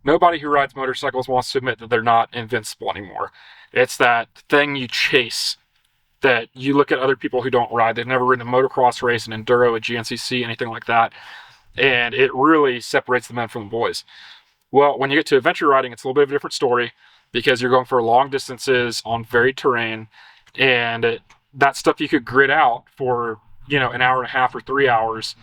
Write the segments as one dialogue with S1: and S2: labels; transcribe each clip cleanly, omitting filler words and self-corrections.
S1: Nobody who rides motorcycles wants to admit that they're not invincible anymore. It's that thing you chase that you look at other people who don't ride. They've never ridden a motocross race, an enduro, a GNCC, anything like that. And it really separates the men from the boys. Well, when you get to adventure riding, it's a little bit of a different story because you're going for long distances on varied terrain, and that stuff you could grid out for, an hour and a half or 3 hours.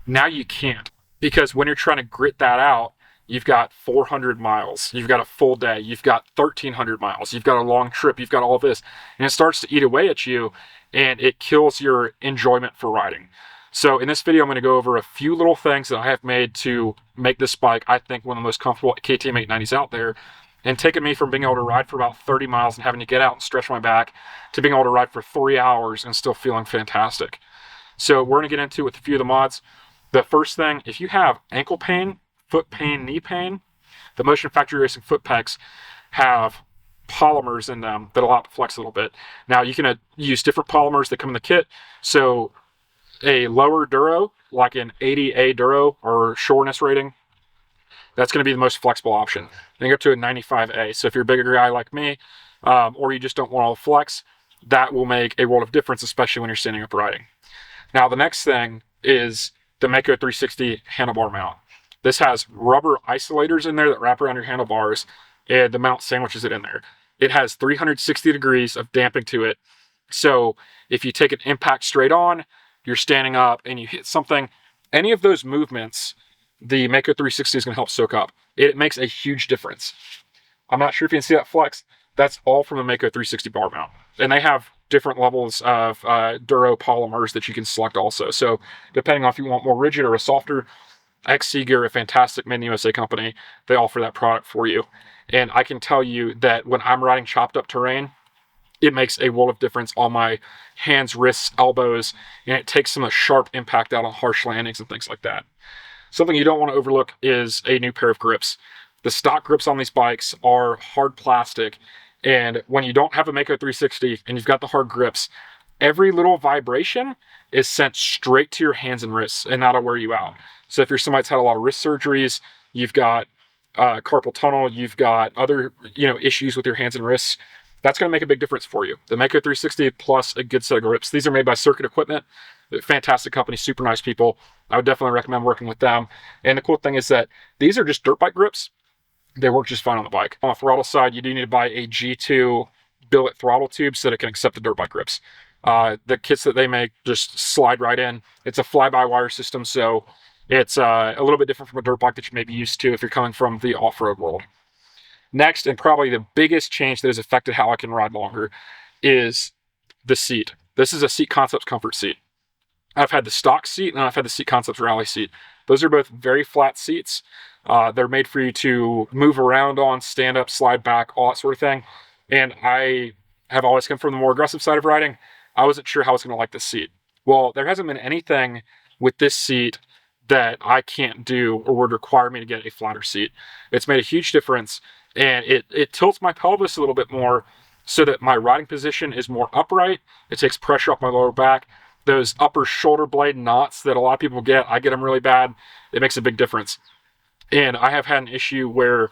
S1: Now you can't, because when you're trying to grit that out, you've got 400 miles, you've got a full day, you've got 1,300 miles, you've got a long trip, you've got all this, and it starts to eat away at you, and it kills your enjoyment for riding. So in this video, I'm going to go over a few little things that I have made to make this bike, I think, one of the most comfortable KTM 890s out there, and taken me from being able to ride for about 30 miles and having to get out and stretch my back to being able to ride for 3 hours and still feeling fantastic. So we're going to get into it with a few of the mods. The first thing, if you have ankle pain, foot pain, knee pain, the Motion Factory Racing Footpegs have polymers in them that allow it to flex a little bit. Now you can use different polymers that come in the kit. So a lower duro, like an 80A duro or sureness rating, that's going to be the most flexible option. Then you go to a 95A. So if you're a bigger guy like me, or you just don't want all the flex, that will make a world of difference, especially when you're standing up riding. Now the next thing is the Mako360 handlebar mount. This has rubber isolators in there that wrap around your handlebars, and the mount sandwiches it in there. It has 360 degrees of damping to it. So if you take an impact straight on, you're standing up and you hit something, any of those movements, the Mako360 is going to help soak up. It makes a huge difference. I'm not sure if you can see that flex. That's all from the Mako360 bar mount. And they have different levels of duro polymers that you can select also. So depending on if you want more rigid or a softer, XC Gear, a fantastic made in the USA company, they offer that product for you. And I can tell you that when I'm riding chopped up terrain, it makes a world of difference on my hands, wrists, elbows, and it takes some of the sharp impact out on harsh landings and things like that. Something you don't want to overlook is a new pair of grips. The stock grips on these bikes are hard plastic, and when you don't have a Mako360 and you've got the hard grips, every little vibration is sent straight to your hands and wrists, and that'll wear you out. So if you're somebody that's had a lot of wrist surgeries, you've got carpal tunnel, you've got other issues with your hands and wrists, that's going to make a big difference for you. The Mako360 plus a good set of grips. These are made by Circuit Equipment. Fantastic company, super nice people. I would definitely recommend working with them. And the cool thing is that these are just dirt bike grips. They work just fine on the bike. On the throttle side, you do need to buy a G2 billet throttle tube so that it can accept the dirt bike grips. The kits that they make just slide right in. It's a fly-by-wire system, so it's a little bit different from a dirt bike that you may be used to if you're coming from the off-road world. Next, and probably the biggest change that has affected how I can ride longer, is the seat. This is a Seat Concepts comfort seat. I've had the stock seat and I've had the Seat Concepts rally seat. Those are both very flat seats. They're made for you to move around on, stand up, slide back, all that sort of thing. And I have always come from the more aggressive side of riding. I wasn't sure how I was going to like this seat. Well, there hasn't been anything with this seat that I can't do or would require me to get a flatter seat. It's made a huge difference, and it tilts my pelvis a little bit more so that my riding position is more upright. It takes pressure off my lower back. Those upper shoulder blade knots that a lot of people get, I get them really bad. It makes a big difference. And I have had an issue where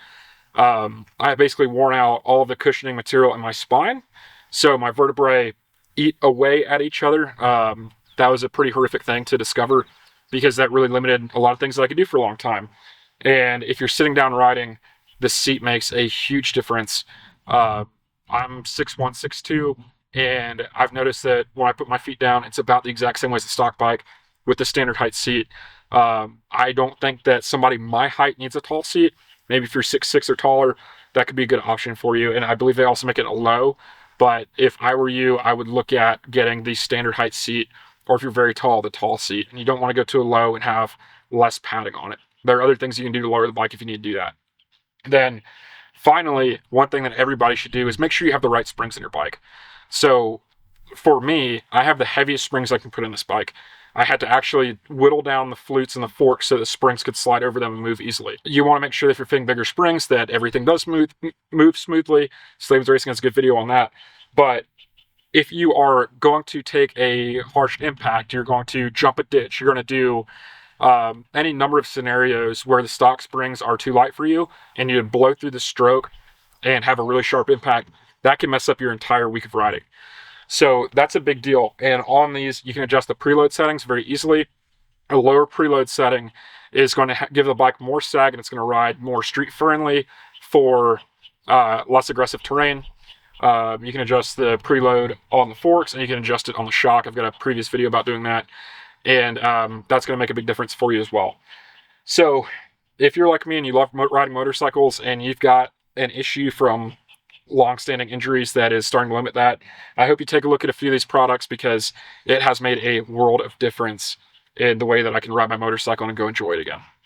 S1: I have basically worn out all of the cushioning material in my spine. So my vertebrae eat away at each other. That was a pretty horrific thing to discover because that really limited a lot of things that I could do for a long time. And if you're sitting down riding, the seat makes a huge difference. I'm 6'1", 6'2", and I've noticed that when I put my feet down, it's about the exact same way as a stock bike with the standard height seat. I don't think that somebody my height needs a tall seat. Maybe if you're 6'6" or taller, that could be a good option for you. And I believe they also make it a low. But if I were you, I would look at getting the standard height seat, or if you're very tall, the tall seat. And you don't want to go to a low and have less padding on it. There are other things you can do to lower the bike if you need to do that. Then finally, one thing that everybody should do is make sure you have the right springs in your bike. So for me, I have the heaviest springs I can put in this bike. I had to actually whittle down the flutes and the forks so the springs could slide over them and move easily. You want to make sure that if you're fitting bigger springs that everything does move smoothly. Slavens Racing has a good video on that. But if you are going to take a harsh impact, you're going to jump a ditch, you're going to do any number of scenarios where the stock springs are too light for you and you blow through the stroke and have a really sharp impact, that can mess up your entire week of riding. So that's a big deal. And on these, you can adjust the preload settings very easily. A lower preload setting is going to give the bike more sag, and it's going to ride more street friendly for less aggressive terrain. You can adjust the preload on the forks, and you can adjust it on the shock. I've got a previous video about doing that, and that's going to make a big difference for you as well. So if you're like me and you love riding motorcycles and you've got an issue from long-standing injuries that is starting to limit that, I hope you take a look at a few of these products, because it has made a world of difference in the way that I can ride my motorcycle and go enjoy it again.